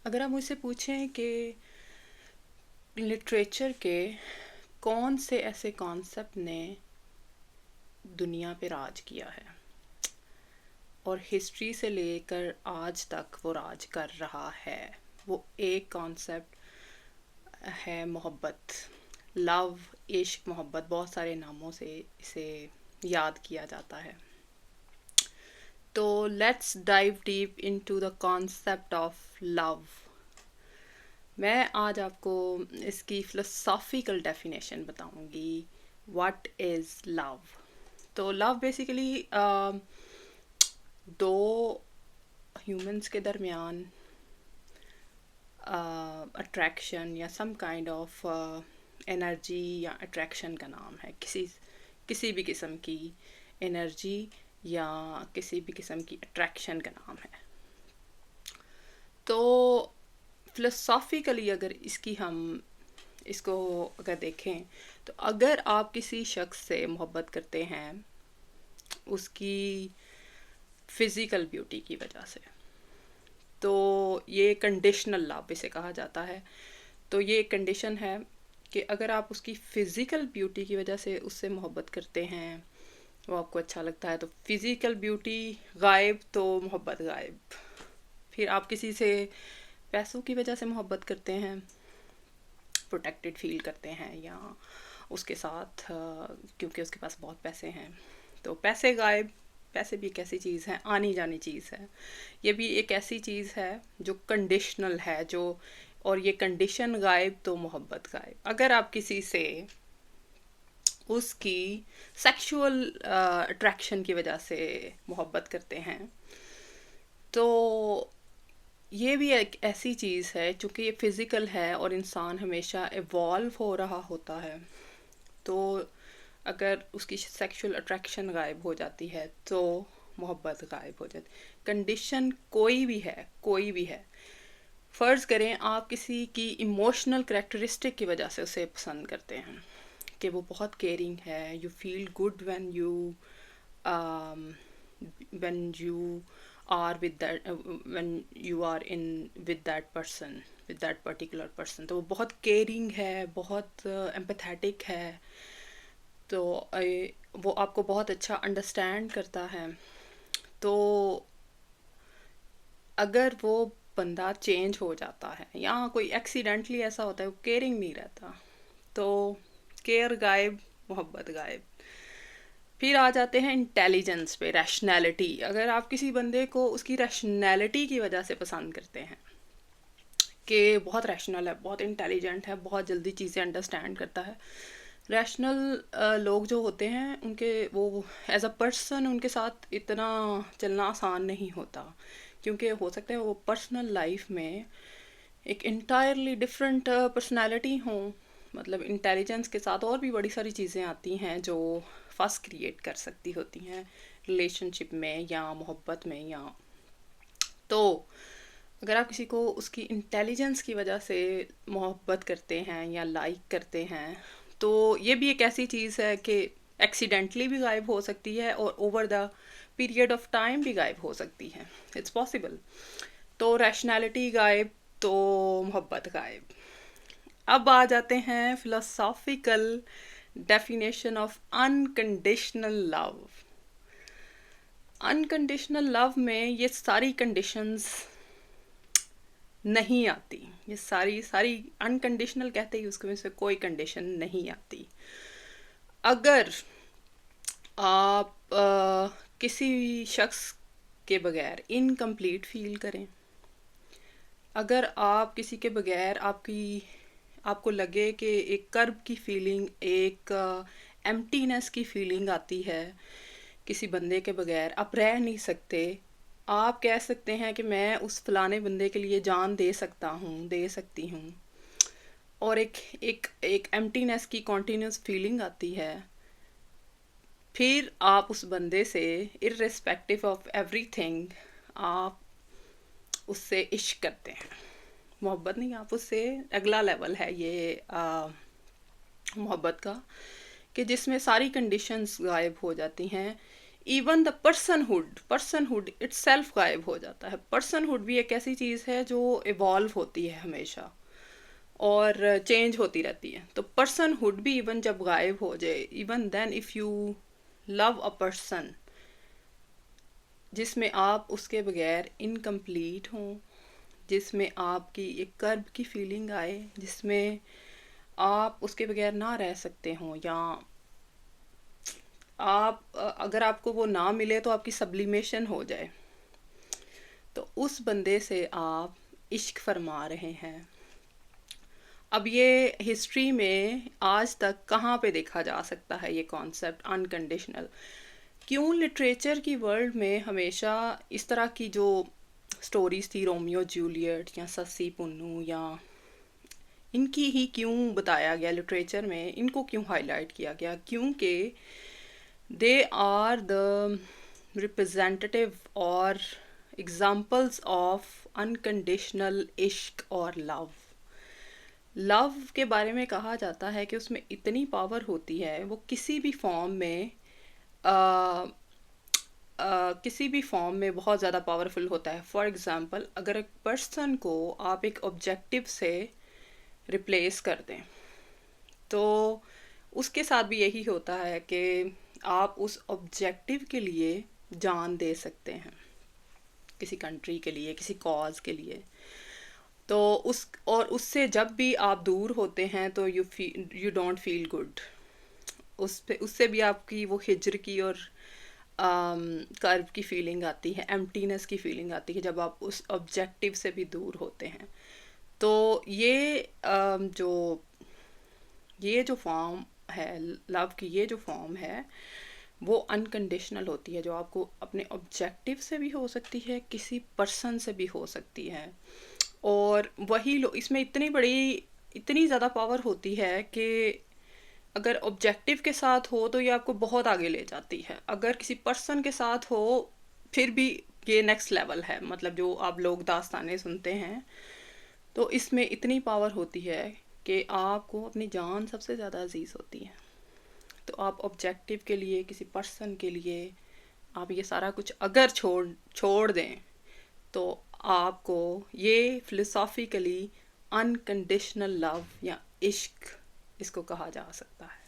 अगर आप मुझसे पूछें कि लिटरेचर के कौन से ऐसे कॉन्सेप्ट ने दुनिया पे राज किया है और हिस्ट्री से लेकर आज तक वो राज कर रहा है, वो एक कॉन्सेप्ट है मोहब्बत। लव, इश्क, मोहब्बत, बहुत सारे नामों से इसे याद किया जाता है। तो let's dive deep into the concept of love. मैं आज आपको इसकी फिलोसॉफिकल डेफिनेशन बताऊंगी। What is love? तो लव बेसिकली दो ह्यूमंस के दरमियान अट्रैक्शन या सम काइंड ऑफ एनर्जी या अट्रैक्शन का नाम है। किसी भी किस्म की एनर्जी या किसी भी किस्म की अट्रैक्शन का नाम है। तो फिलोसॉफिकली अगर इसको अगर देखें, तो अगर आप किसी शख्स से मोहब्बत करते हैं उसकी फ़िज़िकल ब्यूटी की वजह से, तो ये कंडीशनल लव इसे कहा जाता है। तो ये एक कंडीशन है कि अगर आप उसकी फ़िज़िकल ब्यूटी की वजह से उससे मोहब्बत करते हैं, वो आपको अच्छा लगता है, तो फ़िज़िकल ब्यूटी गायब तो मोहब्बत गायब। फिर आप किसी से पैसों की वजह से मोहब्बत करते हैं, प्रोटेक्टेड फील करते हैं, या उसके साथ क्योंकि उसके पास बहुत पैसे हैं, तो पैसे गायब। पैसे भी एक ऐसी चीज़ है, आनी जानी चीज़ है। ये भी एक ऐसी चीज़ है जो कंडीशनल है, जो और ये कंडीशन गायब तो मोहब्बत गायब। अगर आप किसी से उसकी सेक्सुअल अट्रैक्शन की वजह से मोहब्बत करते हैं, तो ये भी एक ऐसी चीज़ है, चूँकि ये फिज़िकल है और इंसान हमेशा इवॉल्व हो रहा होता है, तो अगर उसकी सेक्सुअल अट्रैक्शन गायब हो जाती है तो मोहब्बत गायब हो जाती। कंडीशन कोई भी है। फ़र्ज़ करें आप किसी की इमोशनल करेक्टरिस्टिक की वजह से उसे पसंद करते हैं कि वो बहुत केयरिंग है, you feel good when you are with that when you are in with that particular person, तो वो बहुत केयरिंग है, बहुत एम्पैथेटिक है, तो वो आपको बहुत अच्छा अंडरस्टैंड करता है। तो अगर वो बंदा चेंज हो जाता है या कोई एक्सीडेंटली ऐसा होता है वो केयरिंग नहीं रहता, तो केयर गायब, मोहब्बत गायब। फिर आ जाते हैं इंटेलिजेंस पे, रैशनैलिटी। अगर आप किसी बंदे को उसकी रैशनैलिटी की वजह से पसंद करते हैं कि बहुत रैशनल है, बहुत इंटेलिजेंट है, बहुत जल्दी चीज़ें अंडरस्टैंड करता है। रैशनल लोग जो होते हैं उनके वो एज अ पर्सन उनके साथ इतना चलना आसान नहीं होता, क्योंकि हो सकता है वो पर्सनल लाइफ में एक इंटायरली डिफरेंट पर्सनैलिटी हो। मतलब इंटेलिजेंस के साथ और भी बड़ी सारी चीज़ें आती हैं जो फस क्रिएट कर सकती होती हैं रिलेशनशिप में या मोहब्बत में। या तो अगर आप किसी को उसकी इंटेलिजेंस की वजह से मोहब्बत करते हैं या लाइक करते हैं, तो ये भी एक ऐसी चीज़ है कि एक्सीडेंटली भी गायब हो सकती है और over the period of time भी गायब हो सकती है। It's possible. तो रैशनैलिटी गायब तो मोहब्बत गायब। अब आ जाते हैं philosophical definition of unconditional love. Unconditional love में ये सारी कंडीशंस नहीं आती। ये सारी सारी अनकंडीशनल कहते ही उसके में से कोई कंडीशन नहीं आती। अगर आप किसी शख्स के बगैर इनकम्प्लीट फील करें, अगर आप किसी के बगैर आपको लगे कि एक कर्ब की फीलिंग, एक एम्प्टीनेस की फीलिंग आती है, किसी बंदे के बगैर आप रह नहीं सकते, आप कह सकते हैं कि मैं उस फलाने बंदे के लिए जान दे सकता हूँ, दे सकती हूँ, और एक एम्प्टीनेस की कॉन्टीन्यूस फीलिंग आती है, फिर आप उस बंदे से इर्रेस्पेक्टिव ऑफ एवरीथिंग आप उससे इश्क करते हैं। मोहब्बत नहीं, आप उससे अगला लेवल है ये मोहब्बत का, कि जिसमें सारी कंडीशंस गायब हो जाती हैं। Even the personhood it self गायब हो जाता है। पर्सनहुड भी एक ऐसी चीज़ है जो इवॉल्व होती है हमेशा और चेंज होती रहती है। तो पर्सनहुड भी इवन जब गायब हो जाए, even then if you love a person जिसमें आप उसके बगैर इनकम्प्लीट हों, जिसमें आपकी एक कर्ब की फीलिंग आए, जिसमें आप उसके बगैर ना रह सकते हों, या आप अगर आपको वो ना मिले तो आपकी सब्लिमेशन हो जाए, तो उस बंदे से आप इश्क फरमा रहे हैं। अब ये हिस्ट्री में आज तक कहाँ पे देखा जा सकता है ये कॉन्सेप्ट अनकंडीशनल? क्यों लिटरेचर की वर्ल्ड में हमेशा इस तरह की जो स्टोरीज थी, रोमियो जूलियट या सस्सी पुन्नू, या इनकी ही क्यों बताया गया लिटरेचर में, इनको क्यों हाईलाइट किया गया? क्योंकि दे आर द रिप्रेजेंटेटिव और एग्जाम्पल्स ऑफ अनकंडीशनल इश्क और लव। लव के बारे में कहा जाता है कि उसमें इतनी पावर होती है, वो किसी भी फॉर्म में किसी भी फॉर्म में बहुत ज़्यादा पावरफुल होता है। फॉर एग्ज़ाम्पल, अगर एक पर्सन को आप एक ऑब्जेक्टिव से रिप्लेस कर दें, तो उसके साथ भी यही होता है कि आप उस ऑब्जेक्टिव के लिए जान दे सकते हैं, किसी कंट्री के लिए, किसी कॉज के लिए। तो उस और उससे जब भी आप दूर होते हैं तो यू डोंट फील गुड। उससे भी आपकी वो हिजर की और कर्व की फीलिंग आती है, एम्प्टीनेस की फीलिंग आती है जब आप उस ऑब्जेक्टिव से भी दूर होते हैं। तो ये जो फॉर्म है लव की, ये जो फॉर्म है वो अनकंडीशनल होती है, जो आपको अपने ऑब्जेक्टिव से भी हो सकती है, किसी पर्सन से भी हो सकती है। और वही इसमें इतनी ज़्यादा पावर होती है कि अगर ऑब्जेक्टिव के साथ हो तो ये आपको बहुत आगे ले जाती है, अगर किसी पर्सन के साथ हो फिर भी ये नेक्स्ट लेवल है। मतलब जो आप लोग दास्तानें सुनते हैं, तो इसमें इतनी पावर होती है कि आपको अपनी जान सबसे ज़्यादा अजीज़ होती है। तो आप ऑब्जेक्टिव के लिए, किसी पर्सन के लिए आप ये सारा कुछ अगर छोड़ दें, तो आपको ये फिलोसॉफिकली अनकंडीशनल लव या इश्क इसको कहा जा सकता है।